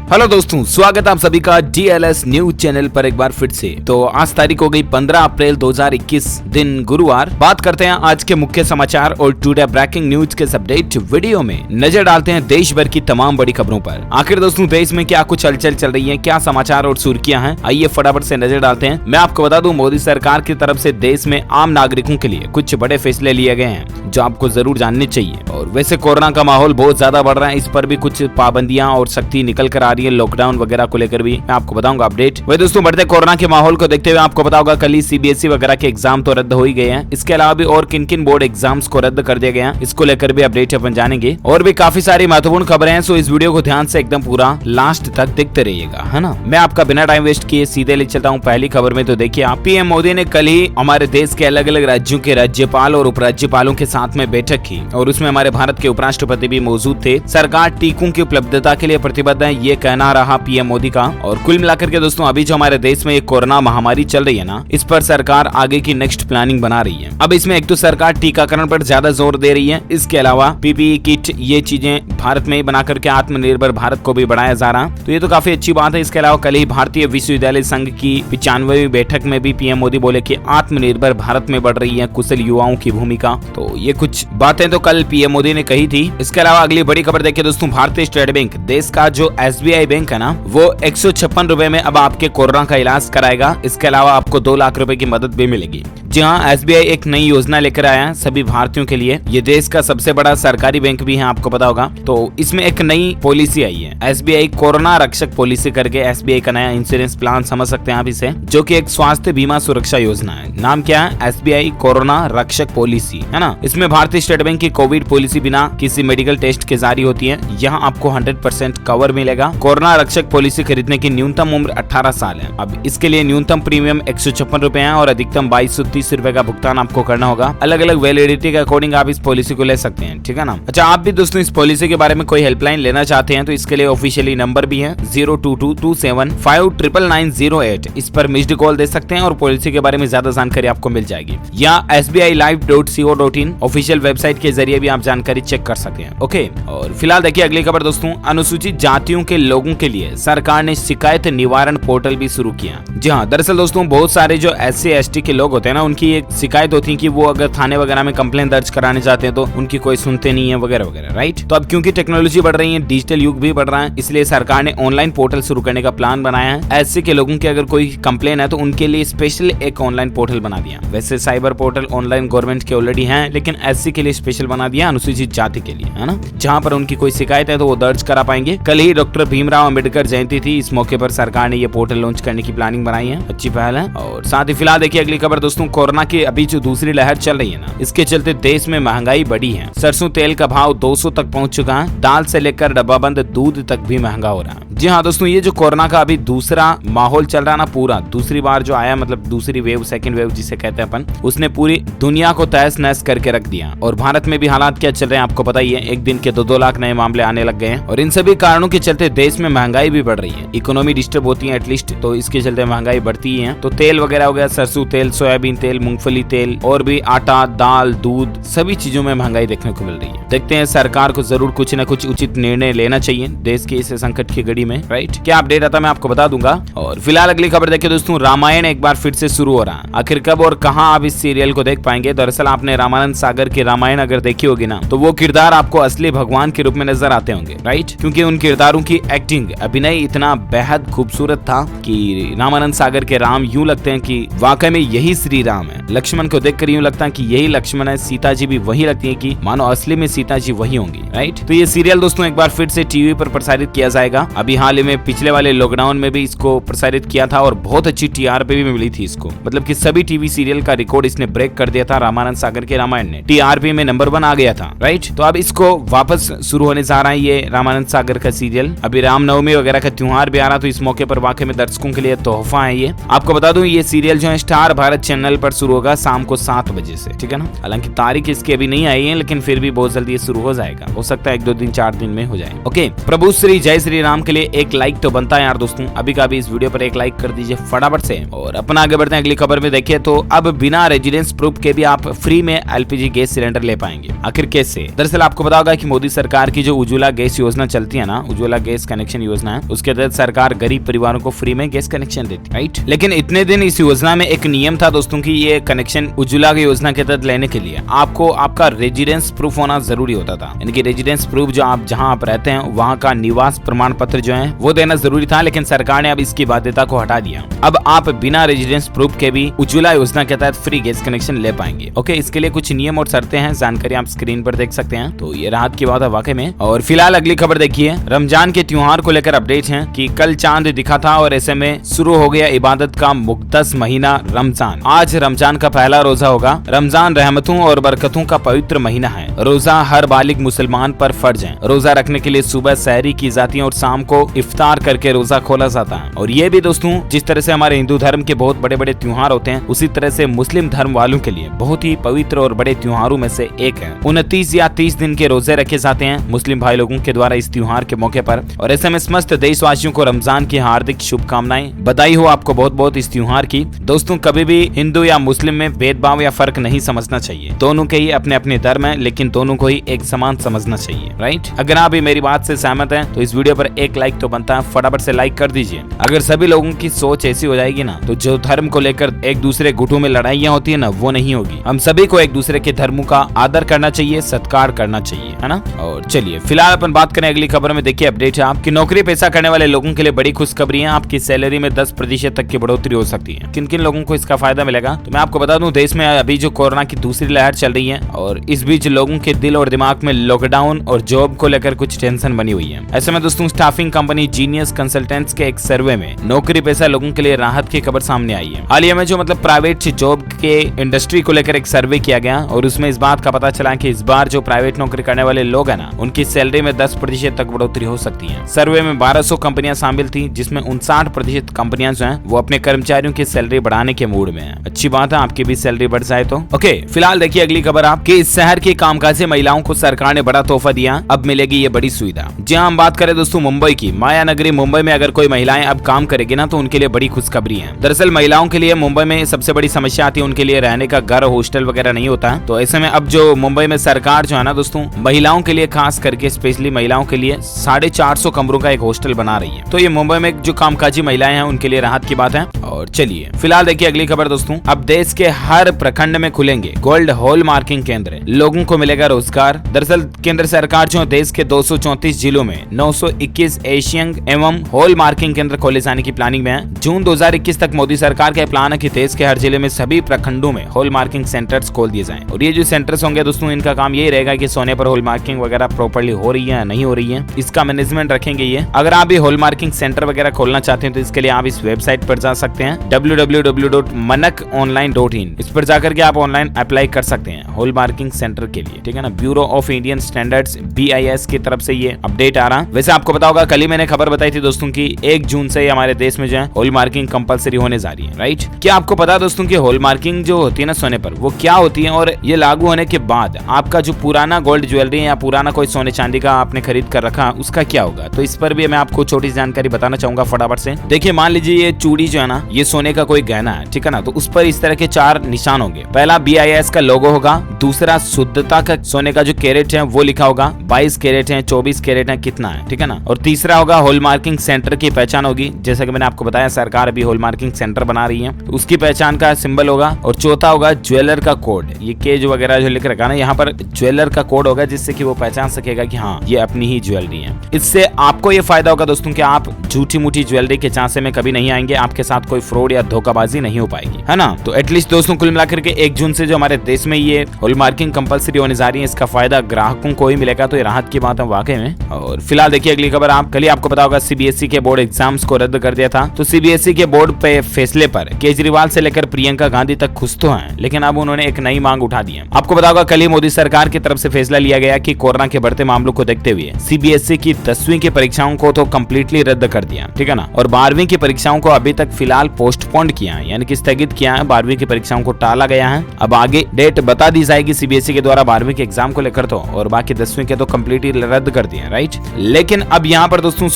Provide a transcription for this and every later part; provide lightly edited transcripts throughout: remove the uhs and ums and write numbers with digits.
Hello दोस्तों, स्वागत आप सभी का DLS न्यूज चैनल पर एक बार फिर से। तो आज तारीख हो गई 15 अप्रैल 2021 दिन गुरुवार। बात करते हैं आज के मुख्य समाचार और टुडे ब्रेकिंग न्यूज के अपडेट वीडियो में नजर डालते हैं देश भर की तमाम बड़ी खबरों पर। आखिर दोस्तों देश में क्या कुछ हलचल चल रही है, क्या समाचार और सुर्खियां हैं, आइए फटाफट से नजर डालते हैं। मैं आपको बता दूं, मोदी सरकार की तरफ से देश में आम नागरिकों के लिए कुछ बड़े फैसले लिए गए हैं जो आपको जरूर जानने चाहिए। और वैसे कोरोना का माहौल बहुत ज्यादा बढ़ रहा है, इस पर भी कुछ पाबंदियां और सख्ती निकल कर आ रही है। लॉकडाउन वगैरह को लेकर भी मैं आपको बताऊंगा अपडेट। वही दोस्तों, बढ़ते कोरोना के माहौल को देखते हुए आपको पता होगा कल ही CBSE वगैरह के एग्जाम तो रद्द हो ही गए हैं। इसके अलावा भी और किन किन बोर्ड एग्जाम्स को रद्द कर दिया गया, इसको लेकर भी अपडेट अपन जानेंगे। और भी काफी सारी महत्वपूर्ण खबरें हैं, सो इस वीडियो को ध्यान से एकदम पूरा लास्ट तक देखते रहिएगा, है ना। मैं आपका बिना टाइम वेस्ट किए सीधे ले चलता हूँ पहली खबर में। तो देखिए, PM मोदी ने कल ही हमारे देश के अलग अलग राज्यों के राज्यपाल और उपराज्यपालों के साथ में बैठक की और उसमें हमारे भारत के उपराष्ट्रपति भी मौजूद थे। सरकार टीकों की उपलब्धता के लिए प्रतिबद्ध है, ये कहना रहा PM मोदी का। और कुल मिलाकर के दोस्तों, अभी जो हमारे देश में ये कोरोना महामारी चल रही है ना, इस पर सरकार आगे की नेक्स्ट प्लानिंग बना रही है। अब इसमें एक तो सरकार टीकाकरण पर ज्यादा जोर दे रही है, इसके अलावा PPE किट ये चीजें भारत में ही बना करके आत्मनिर्भर भारत को भी बढ़ाया जा रहा है, तो ये तो काफी अच्छी बात है। इसके अलावा कल ही भारतीय विश्वविद्यालय संघ की 95वीं बैठक में भी PM मोदी बोले कि आत्मनिर्भर भारत में बढ़ रही है कुशल युवाओं की भूमिका। तो ये कुछ बातें तो कल PM मोदी ने कही थी। इसके अलावा अगली बड़ी खबर देखिए दोस्तों, भारतीय स्टेट बैंक देश का जो SBI बैंक है ना, वो 156 रुपए में अब आपके कोरोना का इलाज कराएगा। इसके अलावा आपको 2 लाख रुपए की मदद भी मिलेगी। जी हाँ, SBI एक नई योजना लेकर आया है सभी भारतीयों के लिए। ये देश का सबसे बड़ा सरकारी बैंक भी है, आपको पता होगा। तो इसमें एक नई पॉलिसी आई है, SBI कोरोना रक्षक पॉलिसी करके। SBI का नया इंश्योरेंस प्लान समझ सकते हैं आप इसे, जो कि एक स्वास्थ्य बीमा सुरक्षा योजना है। नाम क्या है? SBI कोरोना रक्षक पॉलिसी, है ना। इसमें भारतीय स्टेट बैंक की कोविड पॉलिसी बिना किसी मेडिकल टेस्ट के जारी होती है। यहाँ आपको 100% कवर मिलेगा। कोरोना रक्षक पॉलिसी खरीदने की न्यूनतम उम्र 18 साल है। अब इसके लिए न्यूनतम प्रीमियम 156 रुपए है और अधिकतम 2230 रुपए का भुगतान आपको करना होगा। अलग अलग वैलिडिटी के अकॉर्डिंग आप इस पॉलिसी को ले सकते हैं, ठीक है ना। अच्छा, आप भी दोस्तों इस पॉलिसी के बारे में कोई हेल्पलाइन लेना चाहते हैं तो इसके लिए ऑफिशियली नंबर भी है 02227599908। इस पर मिस्ड कॉल दे सकते हैं और पॉलिसी के बारे में ज्यादा जानकारी आपको मिल जाएगी। या SBIlive.co.in ऑफिशियल वेबसाइट के जरिए भी आप जानकारी चेक कर सकते हैं। ओके, और फिलहाल देखिए अगली खबर दोस्तों, अनुसूचित जातियों के लोगों के लिए सरकार ने शिकायत निवारण पोर्टल भी शुरू किया। जी हाँ, दरअसल दोस्तों बहुत सारे जो SC ST के लोग होते हैं ना, उनकी एक शिकायत होती है कि वो अगर थाने वगैरह में कंप्लेंट दर्ज कराने जाते हैं तो उनकी कोई सुनते नहीं है वगैरह वगैरह, राइट। तो अब क्योंकि टेक्नोलॉजी बढ़ रही है, डिजिटल युग भी बढ़ रहा है, इसलिए सरकार ने ऑनलाइन पोर्टल शुरू करने का प्लान बनाया है। SC के लोगों की अगर कोई कंप्लेन है तो उनके लिए स्पेशल एक ऑनलाइन पोर्टल बना दिया। वैसे साइबर पोर्टल ऑनलाइन गवर्नमेंट के ऑलरेडी है, लेकिन SC के लिए स्पेशल बना दिया, अनुसूचित जाति के लिए, है ना। जहाँ पर उनकी कोई शिकायत है तो वो दर्ज करा पाएंगे। कल ही डॉक्टर भीमराव अम्बेडकर जयंती थी, इस मौके पर सरकार ने ये पोर्टल लॉन्च करने की प्लानिंग बनाई है, अच्छी पहल है। और साथ ही फिलहाल देखिए अगली खबर दोस्तों, कोरोना की अभी जो दूसरी लहर चल रही है ना, इसके चलते देश में महंगाई बढ़ी है। सरसों तेल का भाव 200 तक पहुंच चुका है। दाल से लेकर डब्बाबंद दूध तक भी महंगा हो रहा है। जी हाँ दोस्तों, ये जो कोरोना का अभी दूसरा माहौल चल रहा है ना, पूरा दूसरी बार जो आया, मतलब दूसरी वेव, सेकंड वेव जिसे कहते हैं अपन, उसने पूरी दुनिया को तहस नहस करके रख दिया। और भारत में भी हालात क्या चल रहे हैं आपको पता ही है। एक दिन के 2-2 लाख नए मामले आने लग गए हैं और इन सभी कारणों के चलते देश में महंगाई भी बढ़ रही है। इकोनॉमी डिस्टर्ब होती है एटलीस्ट, तो इसके चलते महंगाई बढ़ती ही है। तो तेल वगैरह हो गया, सरसों तेल, सोयाबीन तेल, मूंगफली तेल और भी आटा, दाल, दूध, सभी चीजों में महंगाई देखने को मिल रही है। देखते हैं, सरकार को जरूर कुछ न कुछ उचित निर्णय लेना चाहिए देश की इस संकट की घड़ी में, राइट। क्या अपडेट आता मैं आपको बता दूंगा। और फिलहाल अगली खबर देखिए दोस्तों, रामायण एक बार फिर से शुरू हो रहा है। आखिर कब और कहां आप इस सीरियल को देख पाएंगे? दरअसल आपने रामानंद सागर की रामायण अगर देखी होगी ना, तो वो किरदार आपको असली भगवान के रूप में नजर आते होंगे, राइट। क्योंकि उन किरदारों की एक्टिंग, अभिनय इतना बेहद खूबसूरत था कि रामानंद सागर के राम यूं लगते हैं कि वाकई में यही श्री राम है। लक्ष्मण को देखकर यूं लगता है कि यही लक्ष्मण है। सीता जी भी वही लगती है कि मानो असली में सीता जी वही होंगी, राइट। तो ये सीरियल दोस्तों एक बार फिर से टीवी पर प्रसारित किया जाएगा। अभी हाल ही में पिछले वाले लॉकडाउन में भी इसको प्रसारित किया था और बहुत अच्छी TRP भी मिली थी इसको। मतलब कि सभी टीवी सीरियल का रिकॉर्ड इसने ब्रेक कर दिया था। रामानंद सागर के रामायण ने TRP में नंबर 1 आ गया था, राइट। तो अब इसको वापस शुरू होने जा रहा है ये रामानंद सागर का सीरियल। अभी रामनवमी वगैरह का त्योहार भी आ रहा, तो इस मौके पर वाकई में दर्शकों के लिए तोहफा है ये। आपको बता दूं, ये सीरियल जो है स्टार भारत चैनल पर शुरू होगा शाम को 7 बजे से, ठीक है ना। हालांकि तारीख इसकी अभी नहीं आई है, लेकिन फिर भी बहुत जल्दी ये शुरू हो जाएगा। हो सकता है 1-2 दिन 4 दिन में हो जाए। ओके, प्रभु श्री जय श्री राम के लिए एक लाइक तो बनता है यार दोस्तों। अभी का भी इस वीडियो पर एक लाइक कर दीजिए फटाफट से। और अपना आगे बढ़ते हैं अगली खबर में। देखिए तो अब बिना रेजिडेंस प्रूफ के भी आप फ्री में LPG गैस सिलेंडर ले पाएंगे। आखिर कैसे? दरअसल आपको पता होगा कि मोदी सरकार की जो उज्ज्वला गैस योजना चलती है ना, उज्ज्वला गैस कनेक्शन योजना है, उसके तहत सरकार गरीब परिवारों को फ्री में गैस कनेक्शन देती है, राइट। लेकिन इतने दिन इस योजना में एक नियम था दोस्तों की ये कनेक्शन उज्ज्वला की योजना के तहत लेने के लिए आपको आपका रेजिडेंस प्रूफ होना जरूरी होता था, यानी कि रेजिडेंस प्रूफ जो आप जहां आप रहते हैं वहां का निवास प्रमाण पत्र जो है वो देना जरूरी था। लेकिन सरकार ने अब इसकी बाध्यता को हटा दिया। अब आप बिना रेजिडेंस प्रूफ के भी उज्ज्वला योजना के तहत फ्री गैस कनेक्शन ले पाएंगे। ओके, इसके लिए कुछ नियम और शर्तें हैं, जानकारी आप स्क्रीन पर देख सकते हैं। तो ये राहत की बात है वाकई में। और फिलहाल अगली खबर देखिए, रमजान के त्योहार को लेकर अपडेट है कि कल चांद दिखा था और ऐसे में शुरू हो गया इबादत का मुक़द्दस महीना रमजान। आज रमजान का पहला रोजा होगा। रमजान रहमतों और बरकतों का पवित्र महीना है। रोजा हर बालिग मुसलमान पर फर्ज है। रोजा रखने के लिए सुबह सहरी की जाती है और शाम को इफ्तार करके रोजा खोला जाता है। और ये भी दोस्तों जिस तरह से हमारे हिंदू धर्म के बहुत बड़े बड़े त्योहार होते हैं उसी तरह से मुस्लिम धर्म वालों के लिए बहुत ही पवित्र और बड़े त्योहारों में से एक है। 29 या 30 दिन के रोजे रखे जाते हैं मुस्लिम भाई लोगों के द्वारा इस त्योहार के मौके पर। और ऐसे में समस्त देशवासियों को रमजान की हार्दिक शुभकामनाएं, बधाई हो आपको बहुत बहुत इस त्योहार की। दोस्तों कभी भी हिंदू या मुस्लिम में भेदभाव या फर्क नहीं समझना चाहिए। दोनों के ही अपने अपने धर्म है, लेकिन दोनों को ही एक समान समझना चाहिए, राइट। अगर आप भी मेरी बात से सहमत हैं तो इस वीडियो पर एक लाइक तो बनता है, फटाफट से लाइक कर दीजिए। अगर सभी लोगों की सोच ऐसी हो जाएगी ना तो जो धर्म को लेकर एक दूसरे गुटों में लड़ाइयाँ होती है ना वो नहीं होगी। हम सभी को एक दूसरे के धर्मों का आदर करना चाहिए, सत्कार करना चाहिए, है ना। और चलिए फिलहाल अपन बात करें अगली खबर में। देखिए अपडेट है आपकी नौकरी पेशा करने वाले लोगों के लिए बड़ी खुशखबरी है। आपकी सैलरी में 10% तक की बढ़ोतरी हो सकती है। किन किन लोगों को इसका फायदा मिलेगा तो मैं आपको बता दूं, देश में अभी जो कोरोना की दूसरी लहर चल रही है और इस बीच लोगों के दिल और दिमाग में लॉकडाउन और जॉब को लेकर कुछ टेंशन बनी हुई है। ऐसे में दोस्तों स्टाफिंग कंपनी जीनियस कंसल्टेंट्स के एक सर्वे में नौकरी पेशा लोगों के लिए राहत की खबर सामने आई है। हाल ही में जो प्राइवेट जॉब के इंडस्ट्री को लेकर एक सर्वे किया गया और उसमें इस बात का पता चला कि इस बार जो प्राइवेट नौकरी करने वाले लोग हैं ना उनकी सैलरी में 10% तक बढ़ोतरी हो सकती है। सर्वे में 1200 कंपनियां शामिल थी जिसमें 59% कंपनियां जो हैं वो अपने कर्मचारियों की सैलरी बढ़ाने के मूड में है। अच्छी बात है, आपकी भी सैलरी बढ़ जाए तो। ओके, फिलहाल देखिए अगली खबर आपके इस शहर की कामकाजी महिलाओं को सरकार ने बड़ा तोहफा दिया। अब मिलेगी ये बड़ी सुविधा। जी हाँ, हम बात करें दोस्तों मुंबई की माया नगरी मुंबई में अगर कोई महिलाएं अब काम करेगी ना तो उनके लिए बड़ी खुशखबरी है। दरअसल महिलाओं के लिए मुंबई में सबसे बड़ी समस्या आती है, उनके लिए रहने का घर हॉस्टल वगैरह नहीं होता है। तो ऐसे में अब जो मुंबई में सरकार जो है ना दोस्तों महिलाओं के लिए खास करके स्पेशली महिलाओं के लिए 450 कमरों का एक हॉस्टल बना रही है। तो ये मुंबई में जो कामकाजी महिलाएं हैं उनके लिए राहत की बात है। और चलिए फिलहाल देखिए अगली खबर दोस्तों, अब देश के हर प्रखंड में खुलेंगे गोल्ड हॉल मार्किंग केंद्र, लोगों को मिलेगा रोजगार। दरअसल केंद्र सरकार जो देश के 234 जिलों में 921 एशियन एवं हॉल मार्किंग केंद्र खोले जाने की प्लानिंग में है। जून 2021 तक मोदी सरकार का प्लान है कि देश के हर जिले में सभी प्रखंडों में हॉल मार्किंग सेंटर्स खोल दिए जाएं। और ये जो सेंटर्स होंगे दोस्तों इनका काम यही रहेगा कि सोने पर हॉल मार्किंग वगैरह प्रॉपर्ली हो रही है नहीं हो रही है, इसका मैनेजमेंट रखेंगे ये। अगर आप भी हॉल मार्किंग सेंटर वगैरह खोलना चाहते हैं तो इसके लिए आप इस वेबसाइट पर जा सकते हैं www.manakonline.in। इस पर जाकर के आप ऑनलाइन अप्लाई कर सकते हैं हॉल मार्किंग सेंटर के लिए, ठीक है ना। Bureau of Indian standards BIS की तरफ से ये अपडेट आ रहा है। वैसे आपको पता होगा कल ही मैंने खबर बताई थी दोस्तों की 1 जून से हमारे देश में जो है हॉल मार्किंग कंपलसरी होने जा रही है, राइट। क्या आपको पता है दोस्तों की हॉल मार्किंग जो होती है ना सोने पर वो क्या होती है, और ये लागू होने के बाद आपका जो पुराना गोल्ड ज्वेलरी या पुराना कोई सोने चांदी का आपने खरीद कर रखा उसका क्या होगा। तो इस पर भी मैं आपको छोटी जानकारी बताना चाहूंगा फटाफट से। देखिए मान लीजिए ये चूड़ी जो है ना ये सोने का कोई गहना है, ठीक है ना। तो उस पर इस तरह के 4 निशान होंगे। पहला BIS का लोगो होगा, दूसरा शुद्धता का सोने का जो कैरेट है वो लिखा होगा, 22 कैरेट है 24 कैरेट है कितना है, ठीक है ना। और तीसरा होगा हॉल मार्किंग सेंटर की पहचान होगी, जैसा कि मैंने आपको बताया सरकार अभी हॉल मार्किंग सेंटर बना रही है तो उसकी पहचान का सिंबल होगा। और चौथा होगा ज्वेलर का कोड, ये केज वगैरह जो लिख रखा ना यहाँ पर ज्वेलर का कोड होगा जिससे कि वो पहचान सकेगा कि हाँ ये अपनी ही ज्वेलरी है। इससे आपको ये फायदा होगा दोस्तों कि आप झूठी मूठी ज्वेलरी के चांसे में कभी नहीं आएंगे, आपके साथ कोई फ्रॉड या धोखाबाजी नहीं हो पाएगी, है ना। तो एटलीस्ट दोस्तों कुल मिलाकर के 1 जून से जो हमारे देश में ये हॉल मार्किंग कंपलसरी होने जा रही है इसका फायदा ग्राहकों को ही मिलेगा। तो ये राहत की बात है वाकई में। और फिलहाल देखिए अगली खबर, आप कल ही आपको पता होगा CBSE के बोर्ड एग्जाम्स को रद्द कर दिया था। तो CBSE के बोर्ड पे फैसले पर केजरीवाल से लेकर प्रियंका गांधी तक खुश तो हैं, लेकिन अब उन्होंने एक नई मांग उठा दी है। आपको पता होगा कल ही मोदी सरकार की तरफ से फैसला लिया गया कि कोरोना के बढ़ते मामलों को देखते हुए CBSE की 10वीं की परीक्षाओं को तो कम्प्लीटली रद्द कर दिया, ठीक है ना। और 12वीं की परीक्षाओं को अभी तक फिलहाल पोस्टपोन्ड किया है, यानी कि स्थगित किया है। 12वीं की परीक्षाओं को टाला गया है। अब आगे डेट बता दी जाएगी CBSE के द्वारा 12वीं के एग्जाम को लेकर तो, और बाकी 10वीं के तो कम्प्लीटली रद्द कर दिया, राइट। लेकिन अब यहाँ पर दोस्तों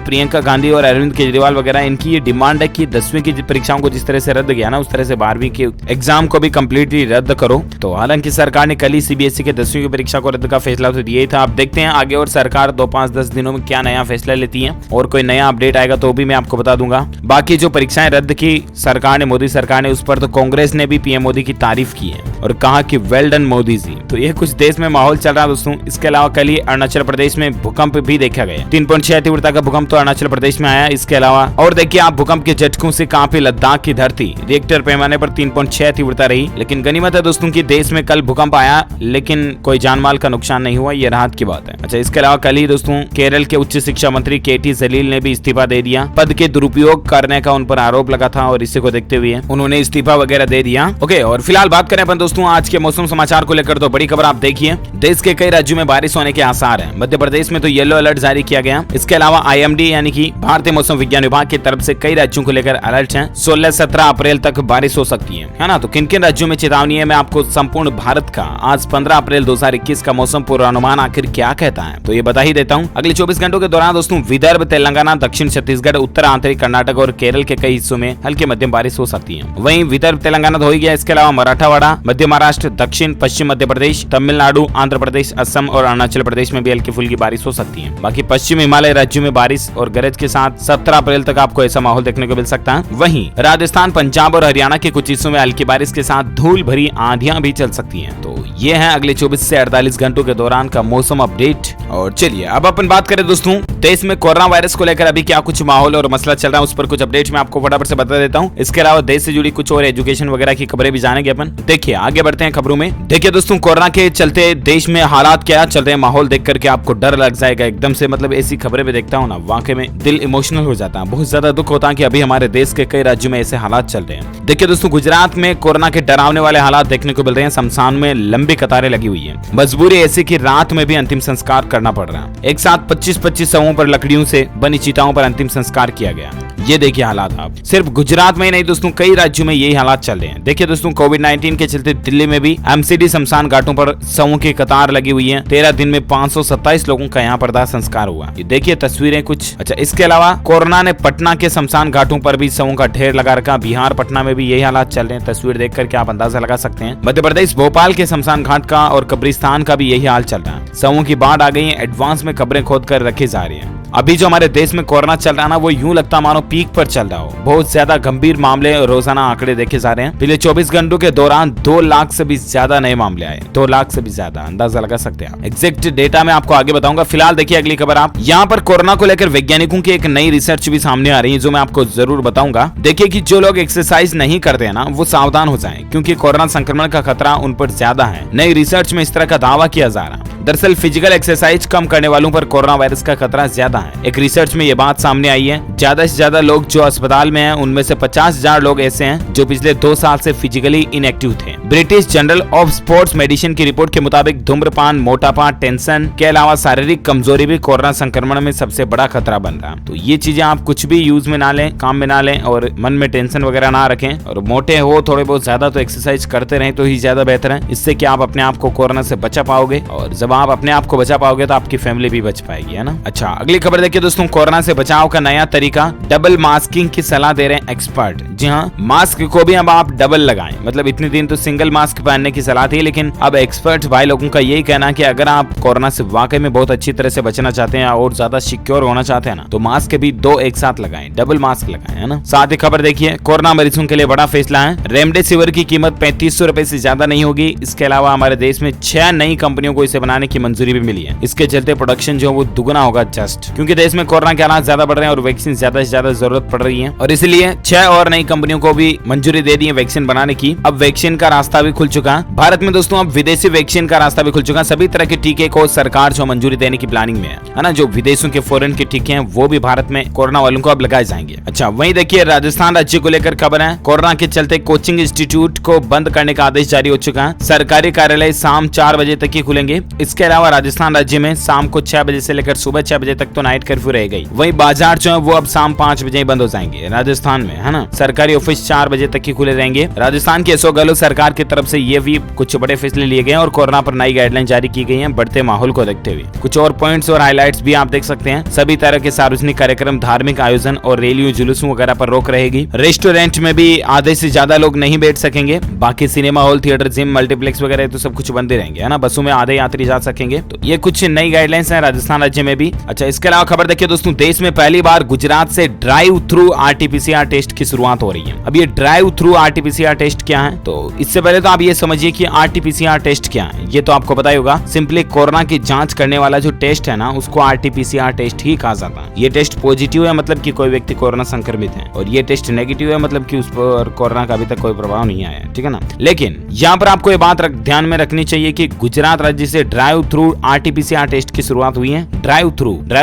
प्रियंका गांधी और अरविंद केजरीवाल वगैरह इनकी ये डिमांड है कि 10वीं की परीक्षाओं को जिस तरह से रद्द किया ना उस तरह से 12वीं के एग्जाम को भी कम्प्लीटली रद्द करो। तो हालांकि सरकार ने कल ही CBSE के 10वीं की परीक्षा को रद्द का फैसला तो दिया ही था। अब देखते हैं आगे और सरकार 2, 5, 10 दिनों में क्या नया फैसला लेती है और कोई नया अपडेट आएगा तो भी मैं आपको बता दूंगा। बाकी जो परीक्षाएं रद्द की सरकार ने, मोदी सरकार ने, उस पर तो कांग्रेस ने भी पीएम मोदी की तारीफ की है और कहा कि वेल डन मोदी जी। तो ये कुछ देश में माहौल चल रहा है दोस्तों। इसके अलावा कल ही अरुणाचल प्रदेश में भूकंप भी देखा गया। 3.6 तीव्रता का भूकंप तो अरुणाचल प्रदेश में आया। इसके अलावा और देखिए आप, भूकंप के झटकों से कांपी लद्दाख की धरती। रिएक्टर पैमाने पर 3.6 तीव्रता रही, लेकिन गनीमत है दोस्तों की देश में कल भूकंप आया लेकिन कोई जानमाल का नुकसान नहीं हुआ, ये राहत की बात है। अच्छा, इसके अलावा कल ही दोस्तों केरल के उच्च शिक्षा मंत्री केटी जलील ने भी इस्तीफा दे दिया। पद के दुरुपयोग करने का उन पर आरोप लगा था और इसी को देखते हुए उन्होंने इस्तीफा वगैरह दे दिया। ओके, और फिलहाल बात करें अपन दोस्तों आज के मौसम समाचार को लेकर, तो बड़ी खबर आप देखिए, देश के कई राज्यों में बारिश होने के आसार हैं। मध्य प्रदेश में तो येलो अलर्ट जारी किया गया। इसके अलावा IMD यानी कि भारतीय मौसम विज्ञान विभाग की तरफ से कई राज्यों को लेकर अलर्ट है। 16-17 अप्रैल तक बारिश हो सकती है ना। तो किन किन राज्यों में चेतावनी है, मैं आपको संपूर्ण भारत का आज 15 अप्रैल 2021 का मौसम पूर्वानुमान आखिर क्या कहता है तो ये बता ही देता हूँ। अगले 24 घंटों के दौरान दोस्तों विदर्भ, तेलंगाना, दक्षिण छत्तीसगढ़, उत्तर आंतरिक कर्नाटक और केरल के कई हिस्सों में हल्की मध्यम बारिश हो सकती है। वहीं विदर्भ तेलंगाना तो हो ही गया। इसके अलावा मराठवाड़ा, मध्य महाराष्ट्र, दक्षिण पश्चिम मध्य प्रदेश, तमिलनाडु, आंध्र प्रदेश, असम और अरुणाचल प्रदेश में भी हल्की फुल्की बारिश हो सकती है। बाकी पश्चिम हिमालय राज्यों में बारिश और गरज के साथ 17 अप्रैल तक आपको ऐसा माहौल देखने को मिल सकता है। वहीं राजस्थान, पंजाब और हरियाणा के कुछ हिस्सों में हल्की बारिश के साथ धूल भरी आंधियां भी चल सकती हैं। तो ये है अगले 24 से 48 घंटों के दौरान का मौसम अपडेट। और चलिए अब अपन बात करें दोस्तों देश में कोरोना वायरस को लेकर अभी क्या कुछ माहौल और मसला चल रहा है, उस पर कुछ अपडेट मैं आपको फटाफट से बता देता हूँ। इसके अलावा देश से जुड़ी कुछ और एजुकेशन वगैरह की खबरें भी जानेंगे अपन। देखिए आगे बढ़ते हैं खबरों में। देखिए दोस्तों, कोरोना के चलते देश में हालात क्या चल रहे हैं, माहौल देख करके आपको डर लग जाएगा एकदम से। मतलब ऐसी खबरें भी देखता हूँ ना, वाकई में दिल इमोशनल हो जाता है। बहुत ज्यादा दुख होता है कि अभी हमारे देश के कई राज्यों में ऐसे हालात चल रहे हैं। देखिए दोस्तों, गुजरात में कोरोना के डरावने वाले हालात देखने को मिल रहे हैं। शमशान में लंबी कतारें लगी हुई है। मजबूरी ऐसी कि रात में भी अंतिम संस्कार करना पड़ रहा है। एक साथ 25-25 शवों पर लकड़ियों से बनी चिताओं पर अंतिम संस्कार किया गया। ये देखिए हालात आप, सिर्फ गुजरात में ही नहीं दोस्तों, कई राज्यों में यही हालात चल रहे हैं। देखिए दोस्तों, कोविड-19 के चलते दिल्ली में भी MCD शमशान घाटों पर शवों की कतार लगी हुई है। 13 दिन में 527 लोगों का यहाँ पर दाह संस्कार हुआ। ये देखिए तस्वीरें कुछ। अच्छा, इसके अलावा कोरोना ने पटना के शमशान घाटों पर भी शवों का ढेर लगा रखा। बिहार पटना में भी यही हालात चल रहे हैं। तस्वीर देख करके आप अंदाजा लगा सकते हैं। मध्य प्रदेश भोपाल के शमशान घाट का और कब्रिस्तान का भी यही हाल चल रहा है। शवों की बाढ़ आ गई है, एडवांस में कब्रें खोद कर रखी जा रही है। अभी जो हमारे देश में कोरोना चल रहा है ना, वो यूं लगता मानो पीक पर चल रहा हो। बहुत ज्यादा गंभीर मामले रोजाना आंकड़े देखे जा रहे हैं। पिछले 24 घंटों के दौरान 2 लाख से भी ज्यादा नए मामले आए। 2 लाख से भी ज्यादा, अंदाजा लगा सकते हैं आप। एग्जैक्ट डेटा मैं आपको आगे बताऊंगा। फिलहाल देखिए अगली खबर आप, यहाँ पर कोरोना को लेकर वैज्ञानिकों की एक नई रिसर्च भी सामने आ रही है जो मैं आपको जरूर बताऊंगा। देखिए कि जो लोग एक्सरसाइज नहीं करते हैं ना, वो सावधान हो जाएं, क्योंकि कोरोना संक्रमण का खतरा उन पर ज्यादा है। नई रिसर्च में इस तरह का दावा किया जा रहा है। दरअसल फिजिकल एक्सरसाइज कम करने वालों पर कोरोना वायरस का खतरा ज्यादा है। एक रिसर्च में ये बात सामने आई है। ज्यादा से ज्यादा लोग जो अस्पताल में हैं, उनमें से 50,000 लोग ऐसे हैं जो पिछले 2 साल से फिजिकली इनएक्टिव थे। British journal of sports medicine की रिपोर्ट के मुताबिक धूम्रपान, मोटापा, टेंशन के अलावा शारीरिक कमजोरी भी कोरोना संक्रमण में सबसे बड़ा खतरा बन रहा है। तो ये चीजें आप कुछ भी यूज में ना लें, काम में ना लें और मन में टेंशन वगैरह ना रखें। और मोटे हो थोड़े बहुत ज्यादा तो एक्सरसाइज करते रहें तो ही ज्यादा बेहतर है। इससे कि आप अपने आप को कोरोना से बचा पाओगे और जब आप अपने आप को बचा पाओगे तो आपकी फैमिली भी बच पाएगी, है ना। अच्छा, अगली खबर देखिए दोस्तों, कोरोना से बचाव का नया तरीका, डबल मास्किंग की सलाह दे रहे हैं एक्सपर्ट। जी हाँ, मास्क को भी अब आप डबल लगाएं। मतलब इतने दिन तो सिंगल मास्क पहनने की सलाह थी, लेकिन अब एक्सपर्ट भाई लोगों का यही कहना है कि अगर आप कोरोना से वाकई में बहुत अच्छी तरह से बचना चाहते हैं और ज्यादा सिक्योर होना चाहते हैं ना, तो मास्क भी 2 एक साथ लगाएं, डबल मास्क लगाएं, है ना। साथ ही खबर देखिए, कोरोना मरीजों के लिए बड़ा फैसला है। रेमडेसिविर की कीमत 3500 रुपए से ज्यादा नहीं होगी। इसके अलावा हमारे देश में 6 नई कंपनियों को इसे बनाने की मंजूरी भी मिली है। इसके चलते प्रोडक्शन जो है वो दुगना होगा जस्ट, क्योंकि देश में कोरोना के हालात ज्यादा बढ़ रहे हैं और वैक्सीन ज्यादा से ज्यादा जरूरत पड़ रही है और इसलिए 6 और नई कंपनियों को भी मंजूरी दे दी है वैक्सीन बनाने की। अब वैक्सीन का रास्ता भी खुल चुका है भारत में दोस्तों। अब विदेशी वैक्सीन का रास्ता भी खुल चुका है। सभी तरह के टीके को सरकार जो मंजूरी देने की प्लानिंग में है ना। जो विदेशों के फॉरेन के टीके हैं वो भी भारत में कोरोना वालों को अब लगाए जाएंगे। अच्छा, वहीं देखिए राजस्थान राज्य को लेकर खबर है। कोरोना के चलते कोचिंग इंस्टीट्यूट को बंद करने का आदेश जारी हो चुका है। सरकारी कार्यालय शाम 4 बजे तक ही खुलेंगे। इसके अलावा राजस्थान राज्य में शाम को 6 बजे से लेकर सुबह 6 बजे तक तो तो नाइट कर्फ्यू रहेगा ही। वहीं बाजार जो है वो अब शाम 5 बजे बंद हो जाएंगे राजस्थान में, है ना। सरकारी ऑफिस 4 बजे तक ही खुले रहेंगे। राजस्थान के अशोक गहलोत सरकार की तरफ से ये भी कुछ बड़े फैसले लिए गए हैं और कोरोना पर नई गाइडलाइन जारी की गई है बढ़ते माहौल को देखते हुए। कुछ और पॉइंट्स और हाईलाइट्स भी आप देख सकते हैं। सभी तरह के सार्वजनिक कार्यक्रम, धार्मिक आयोजन और रैलियों, जुलूसों वगैरह पर रोक रहेगी। रेस्टोरेंट में भी आधे से ज्यादा लोग नहीं बैठ सकेंगे। बाकी cinema hall, theatre, gym, multiplex वगैरह तो सब कुछ बंद रहेंगे, है ना। बसों में आधे यात्री जा सकेंगे। तो ये कुछ नई गाइडलाइंस है राजस्थान राज्य में भी। अच्छा, इसके अलावा खबर देखिए दोस्तों, देश में पहली बार गुजरात से ड्राइव थ्रू आरटीपीसीआर टेस्ट की शुरुआत हो रही है। अब ये ड्राइव थ्रू आरटीपीसीआर टेस्ट क्या है, तो इससे पहले तो आप ये समझिए कि आरटीपीसीआर टेस्ट क्या है। ये तो आपको पता ही होगा। सिंपली कोरोना की जांच करने वाला जो टेस्ट है ना, उसको आरटीपीसीआर टेस्ट ही कहा जाता है। ये टेस्ट पॉजिटिव है मतलब कि कोई व्यक्ति कोरोना संक्रमित है, और ये टेस्ट नेगेटिव है मतलब कि उस पर कोरोना का अभी तक कोई प्रभाव नहीं आया है, ठीक है ना। लेकिन यहाँ पर आपको ये बात ध्यान में रखनी चाहिए कि गुजरात राज्य से ड्राइव थ्रू आरटीपीसीआर टेस्ट की शुरुआत हुई है। ड्राइव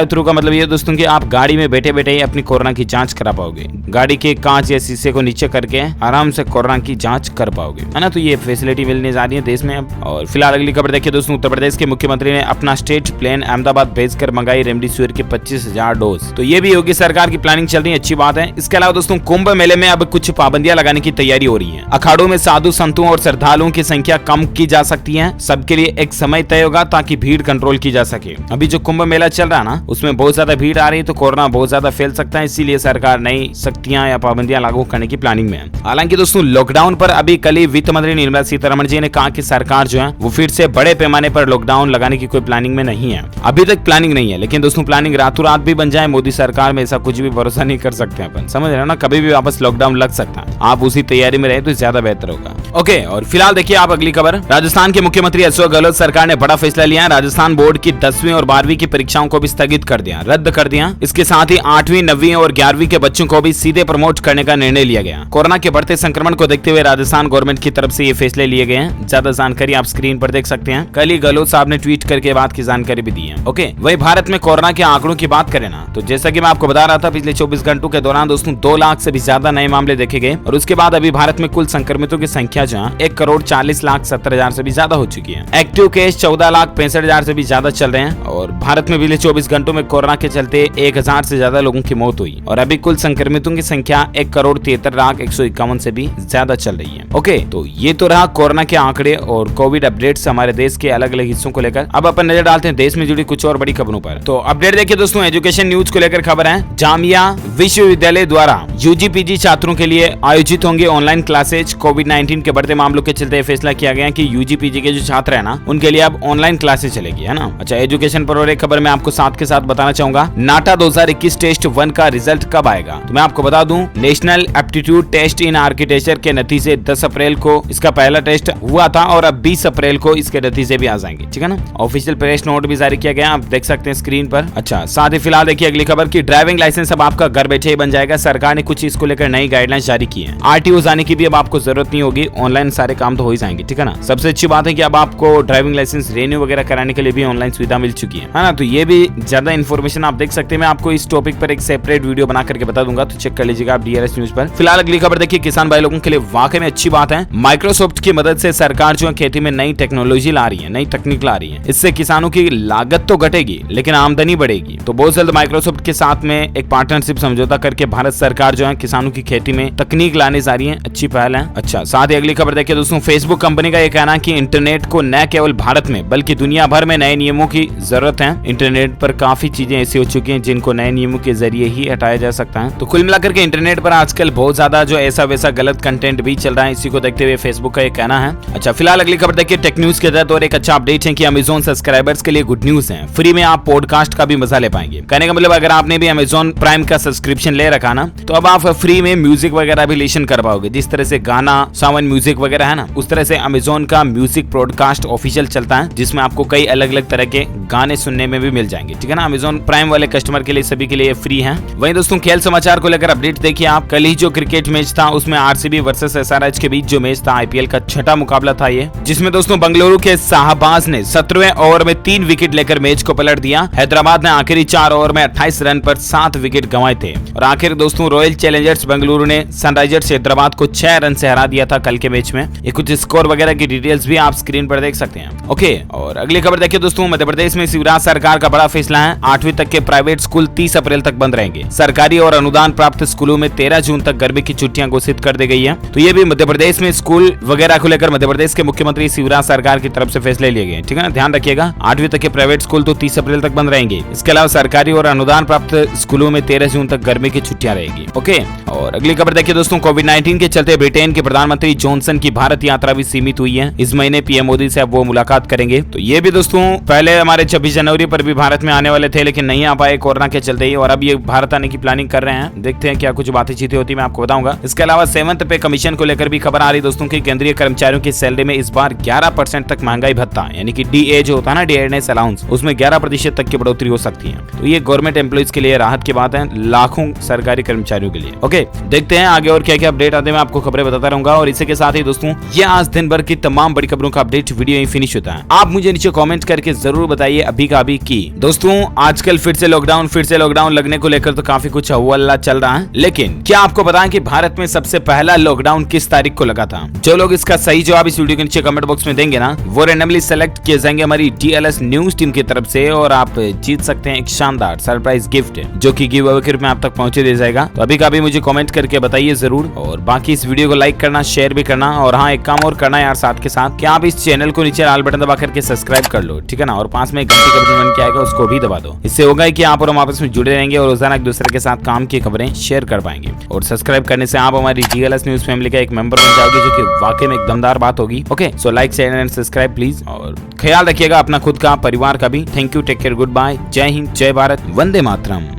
थ्रू का मतलब ये दोस्तों कि आप गाड़ी में बैठे बैठे ही अपनी कोरोना की जांच करा पाओगे। गाड़ी के कांच या शीशे को नीचे करके आराम से कोरोना की जांच कर पाओगे, है ना। तो ये फैसिलिटी मिलने जा रही है देश में अब। और फिलहाल अगली खबर देखिए दोस्तों, उत्तर प्रदेश के मुख्यमंत्री ने अपना स्टेट प्लेन अहमदाबाद भेजकर मंगाई रेमडेसिविर के 25,000 डोज। तो ये भी योगी सरकार की प्लानिंग चल रही है, अच्छी बात है। इसके अलावा दोस्तों, कुंभ मेले में अब कुछ पाबंदियां लगाने की तैयारी हो रही है। अखाड़ों में साधु संतों और श्रद्धालुओं की संख्या कम की जा सकती है। सबके लिए एक समय तय होगा ताकि भीड़ कंट्रोल की जा सके। अभी जो कुंभ मेला चल रहा है ना, उसमें बहुत ज्यादा भीड़ आ रही है, तो कोरोना बहुत ज्यादा फैल सकता है। इसीलिए सरकार नई सख्तियां या पाबंदियां लागू करने की प्लानिंग में है। हालांकि दोस्तों, लॉकडाउन पर अभी कल ही वित्त मंत्री निर्मला सीतारमण जी ने कहा कि सरकार जो है वो फिर से बड़े पैमाने पर लॉकडाउन लगाने की कोई प्लानिंग में नहीं है। अभी तक प्लानिंग नहीं है, लेकिन दोस्तों प्लानिंग रातों रात भी बन जाए मोदी सरकार में, ऐसा कुछ भी भरोसा नहीं कर सकते अपन, समझ रहे हो ना। कभी भी वापस लॉकडाउन लग सकता है। आप उसी तैयारी में रहे तो ज्यादा बेहतर होगा। ओके, और फिलहाल देखिए आप अगली खबर। राजस्थान के मुख्यमंत्री अशोक गहलोत सरकार ने बड़ा फैसला लिया है। राजस्थान बोर्ड की 10वीं और 12वीं की परीक्षाओं को भी स्थगित कर दिया, रद्द कर दिया। इसके साथ ही 8वीं, 9वीं और 11वीं के बच्चों को भी सीधे प्रमोट करने का निर्णय लिया गया। कोरोना के बढ़ते संक्रमण को देखते हुए राजस्थान गवर्नमेंट की तरफ से ये फैसले लिए गए हैं। ज्यादा जानकारी आप स्क्रीन पर देख सकते हैं। कल ही गहलोत साहब ने ट्वीट करके बात की जानकारी भी दी है। ओके, वही भारत में कोरोना के आंकड़ों की बात करें ना, तो जैसा कि मैं आपको बता रहा था, पिछले 24 घंटों के दौरान दोस्तों 2 लाख से भी ज्यादा नए मामले देखे गए। और उसके बाद अभी भारत में कुल संक्रमितों की संख्या जो है 1,40,70,000 से भी ज्यादा हो चुकी है। एक्टिव केस 14,65,000 से भी ज्यादा चल रहे हैं। और भारत में पिछले 24 घंटों में कोरोना के चलते 1,000 से ज्यादा लोगों की मौत हुई। और अभी कुल संक्रमितों की संख्या 1,73,151 से भी ज्यादा चल रही है। ओके, तो ये तो रहा कोरोना के आंकड़े और कोविड अपडेट्स हमारे देश के अलग अलग हिस्सों को लेकर। अब अपन नजर डालते हैं देश में जुड़ी कुछ और बड़ी खबरों पर। तो अपडेट देखिए दोस्तों, एजुकेशन न्यूज को लेकर खबर है। जामिया विश्वविद्यालय द्वारा यूजी पीजी छात्रों के लिए आयोजित होंगे ऑनलाइन क्लासेज। कोविड-19 के बढ़ते मामलों के चलते फैसला किया गया कि यूजी पीजी के जो छात्र है ना, उनके लिए अब ऑनलाइन क्लासेज चलेगी, है ना। अच्छा, एजुकेशन पर और एक खबर मैं आपको साथ के साथ बताना चाहूंगा। नाटा 2021 टेस्ट 1 का रिजल्ट कब आएगा, तो मैं आपको बता दूं, national aptitude test in architecture के नतीजे 10 अप्रैल को इसका पहला टेस्ट हुआ था और अब 20 अप्रैल को इसके नतीजे भी आ जाएंगे, ठीक है ना। ऑफिशियल प्रेस नोट भी जारी किया गया, आप देख सकते हैं स्क्रीन पर। अच्छा, साथ ही फिलहाल देखिए अगली खबर की ड्राइविंग लाइसेंस अब आपका घर बैठे ही बन जाएगा। सरकार ने कुछ इसको लेकर नई गाइडलाइंस जारी की है। आरटीओ जाने की भी अब आपको जरूरत नहीं होगी, ऑनलाइन सारे काम तो हो ही जाएंगे, ठीक है ना। सबसे अच्छी बात है कि अब आपको ड्राइविंग लाइसेंस रिन्यू वगैरह कराने के लिए भी ऑनलाइन सुविधा मिल चुकी है ना। तो ये भी ज्यादा इन्फॉर्मेशन आप देख सकते हैं। मैं आपको इस टॉपिक पर एक सेपरेट वीडियो बना करके बता दूंगा, तो चेक कर लीजिएगा आप डीआरएस न्यूज पर। फिलहाल अगली खबर देखिए, किसान भाई लोगों के लिए वाकई में अच्छी बात है। माइक्रोसॉफ्ट की मदद से सरकार जो है खेती में नई टेक्नोलॉजी ला रही है, नई तकनीक ला रही है। इससे किसानों की लागत तो घटेगी लेकिन आमदनी बढ़ेगी। तो बहुत जल्द माइक्रोसॉफ्ट के साथ में एक पार्टनरशिप समझौता करके भारत सरकार जो है किसानों की खेती में तकनीक लाने जा रही है, अच्छी पहल है। अच्छा, साथ ही अगली खबर देखिए दोस्तों, फेसबुक कंपनी का यह कहना है कि इंटरनेट को न केवल भारत में बल्कि दुनिया भर में नए नियमों की जरूरत है। इंटरनेट पर काफी चीजें ऐसी हो चुकी हैं जिनको नए नियमों के जरिए ही हटाया जा सकता है। तो कुल मिलाकर के इंटरनेट पर आजकल बहुत ज्यादा जो ऐसा वैसा गलत कंटेंट भी चल रहा है, इसी को देखते हुए फेसबुक का ये कहना है। अच्छा, फिलहाल अगली खबर देखिए टेक न्यूज के तहत और एक अच्छा अपडेट है कि अमेज़न सब्सक्राइबर्स के लिए गुड न्यूज है। फ्री में आप पॉडकास्ट का भी मजा ले पाएंगे। कहने का मतलब अगर आपने भी अमेज़न प्राइम का सब्सक्रिप्शन ले रखा ना, तो अब आप फ्री में म्यूजिक वगैरह भी लिसन कर पाओगे। जिस तरह से गाना, सावन म्यूजिक वगैरह है ना, उस तरह से अमेज़न का म्यूजिक पॉडकास्ट ऑफिशियल चलता है, जिसमें आपको कई अलग अलग तरह के गाने सुनने में भी मिल जाएंगे, ठीक है ना। अमेज़न प्राइम वाले कस्टमर के लिए सभी के लिए फ्री है। वहीं दोस्तों खेल समाचार को लेकर अपडेट देखिए आप। कल ही जो क्रिकेट मैच था उसमें आरसीबी वर्सेस एसआरएच के बीच जो मैच था, आईपीएल का छठा मुकाबला था ये, जिसमें दोस्तों बंगलुरु के शाहबाज ने 17वें ओवर में 3 विकेट लेकर मैच को पलट दिया। हैदराबाद ने आखिरी 4 ओवर में 28 रन पर 7 विकेट गंवाए थे। और आखिर दोस्तों रॉयल चैलेंजर्स बेंगलुरु ने सनराइजर्स हैदराबाद को 6 रन से हरा दिया था कल के मैच में। ये कुछ स्कोर वगैरह की डिटेल्स भी आप स्क्रीन पर देख सकते हैं। ओके, और अगली खबर देखिए दोस्तों, मध्य प्रदेश में शिवराज सरकार का बड़ा फैसला है। 8वीं तक के प्राइवेट स्कूल 30 अप्रैल तक बंद रहेंगे। सरकारी और अनुदान प्राप्त स्कूलों में 13 जून तक गर्मी की छुट्टियां घोषित कर दी गई है। तो ये भी मध्य प्रदेश में स्कूल वगैरह को लेकर मध्य प्रदेश के मुख्यमंत्री शिवराज सरकार की तरफ से फैसले लिए गए, ठीक है ना। ध्यान रखिएगा, 8वीं तक के प्राइवेट स्कूल तो 30 अप्रैल तक बंद रहेंगे। इसके अलावा सरकारी और अनुदान प्राप्त स्कूलों में 13 जून तक गर्मी की छुट्टियां रहेगी। ओके, और अगली खबर देखिए दोस्तों, कोविड-19 के चलते ब्रिटेन के प्रधानमंत्री जॉनसन की भारत यात्रा भी सीमित हुई है। इस महीने पीएम मोदी से अब वो मुलाकात करेंगे। तो ये भी दोस्तों पहले हमारे 26 जनवरी पर भी भारत में आने वाले थे, लेकिन नहीं आ पाए कोरोना के चलते ही, और अब ये भारत आने की प्लानिंग कर रहे हैं। देखते हैं क्या कुछ बातें चीतें होती मैं आपको बताऊंगा। इसके अलावा 7th पे कमीशन को लेकर भी खबर आ रही दोस्तों की केंद्रीय कर्मचारियों की सैलरी में इस बार 11% तक महंगाई भत्ता यानी कि डीए जो होता है ना, डियरनेस अलाउंस, उसमें 11% तक की बढ़ोतरी हो सकती है। तो ये गवर्नमेंट एम्प्लॉइज के लिए राहत की बात है, लाखों सरकारी कर्मचारियों के लिए। ओके, देखते हैं आगे और क्या क्या अपडेट आते हैं, मैं आपको खबरें बताता रहूंगा। और इसी के साथ ही दोस्तों ये आज दिन भर की तमाम बड़ी खबरों का अपडेट वीडियो यहीं फिनिश होता है। आप मुझे नीचे कमेंट करके जरूर बताइए अभी का अभी की। दोस्तों आजकल फिर से लॉकडाउन लगने को लेकर तो काफी कुछ हवा चल रहा है, लेकिन क्या आपको पता है कि भारत में सबसे पहला लॉकडाउन किस तारीख को लगा था? जो लोग इसका सही जवाब इस वीडियो के नीचे कमेंट बॉक्स में देंगे ना, वो रैंडमली सेलेक्ट किए जाएंगे हमारी DLS न्यूज टीम की तरफ से, और आप जीत सकते हैं एक शानदार सरप्राइज गिफ्ट जो कि गिव अवे के रूप में आप तक पहुंचे दिया जाएगा। तो अभी का भी मुझे कमेंट करके बताइए जरूर, और बाकी इस वीडियो को लाइक करना, शेयर भी करना, और हाँ एक काम और करना यार साथ के साथ कि आप इस चैनल को नीचे लाल बटन दबा करके सब्सक्राइब कर लो, ठीक है ना। और पास में घंटी का बटन क्या आएगा उसको भी दबा दो। इससे होगा कि आप और हम आपस में जुड़े रहेंगे और रोजाना एक दूसरे के साथ काम की खबरें शेयर कर पाएंगे। और सब्सक्राइब करने से आप हमारी DLS न्यूज फैमिली का एक मेंबर बन जाओगे, जो कि वाकई में एक दमदार बात होगी। Okay, so like share and subscribe please, और ख्याल रखिएगा अपना, खुद का, परिवार का भी। Thank you, take care, goodbye, जय हिंद, जय भारत, वंदे मातरम।